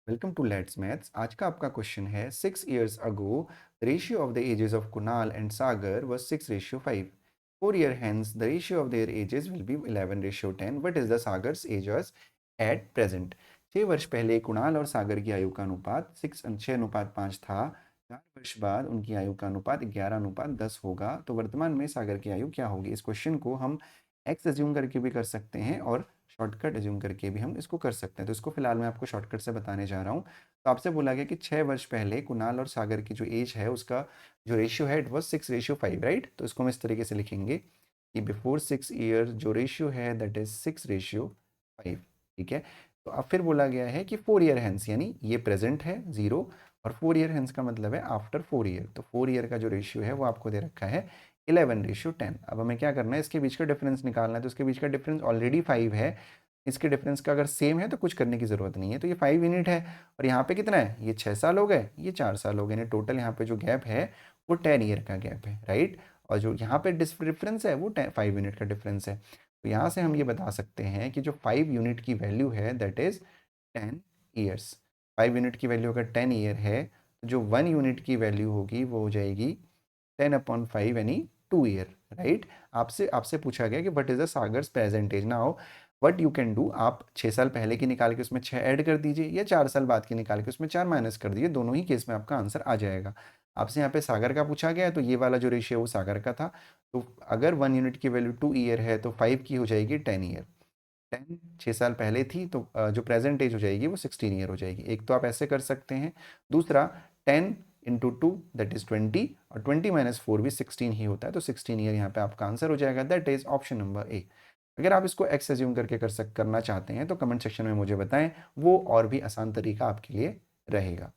Welcome to let's maths. आज का आपका क्वेश्चन है 6 years ago the ratio of the ages of Kunal and Sagar was 6:5. 4 year hence the ratio of their ages will be 11:10. What is the Sagar's ages at present? 6 वर्ष पहले कुणाल और सागर की आयु का अनुपात 6:5 था। 4 वर्ष बाद उनकी आयु का अनुपात 11:10 होगा। तो वर्तमान में सागर की आयु क्या होगी? इस क्वेश्चन को हम एक्स एज्यूम करके भी कर सकते हैं और शॉर्टकट एज्यूम करके भी हम इसको कर सकते हैं। तो इसको फिलहाल मैं आपको शॉर्टकट से बताने जा रहा हूँ। तो आपसे बोला गया कि 6 वर्ष पहले कुणाल और सागर की जो एज है उसका जो रेशियो है इट वॉज 6:5, राइट। तो इसको हम इस तरीके से लिखेंगे कि बिफोर 6 ईयर जो रेशियो है दैट इज 6:5। ठीक है। तो अब फिर बोला गया है कि 4 ईयर हैंस, यानी ये प्रेजेंट है 0 और 4 ईयर हैंस का मतलब है आफ्टर 4 ईयर। तो 4 ईयर का जो रेशियो है वो आपको दे रखा है 11:10। अब हमें क्या करना है, इसके बीच का डिफरेंस निकालना है। तो इसके बीच का डिफरेंस ऑलरेडी 5 है। इसके डिफरेंस का अगर सेम है तो कुछ करने की ज़रूरत नहीं है। तो ये 5 यूनिट है और यहाँ पे कितना है, ये 6 साल हो गए, ये 4 साल हो गए। यानी टोटल यहाँ पे जो गैप है वो 10 ईयर का गैप है, राइट। और जो यहाँ पे डिफरेंस है वो 5 यूनिट का डिफरेंस है। तो यहाँ से हम ये बता सकते हैं कि जो 5 यूनिट की वैल्यू है दैट इज़ 10 ईयर्स। 5 यूनिट की वैल्यू अगर 10 ईयर है तो जो 1 यूनिट की वैल्यू होगी वो हो जाएगी 10/5 यानी 2 ईयर, राइट। आपसे आपसे पूछा गया कि what is the Sagar's present age. Now what you can do, आप 6 साल पहले की निकाल के उसमें 6 ऐड कर दीजिए या 4 साल बाद की निकाल के उसमें 4 माइनस कर दीजिए। दोनों ही केस में आपका आंसर आ जाएगा। आपसे यहाँ पे सागर का पूछा गया है तो ये वाला जो रेशियो है वो सागर का था। तो अगर 1 यूनिट की वैल्यू 2 ईयर है तो 5 की हो जाएगी 10 ईयर। 6 साल पहले थी तो जो प्रेजेंट एज हो जाएगी वो 16 ईयर हो जाएगी। एक तो आप ऐसे कर सकते हैं। दूसरा 10 × 2 दैट इज 20 और 20 - 4 भी 16 ही होता है। तो 16 ईयर यहाँ पे आपका आंसर हो जाएगा। That is option number A. अगर आप इसको एक्स एज्यूम करके करना चाहते हैं तो कमेंट सेक्शन में मुझे बताएं, वो और भी आसान तरीका आपके लिए रहेगा।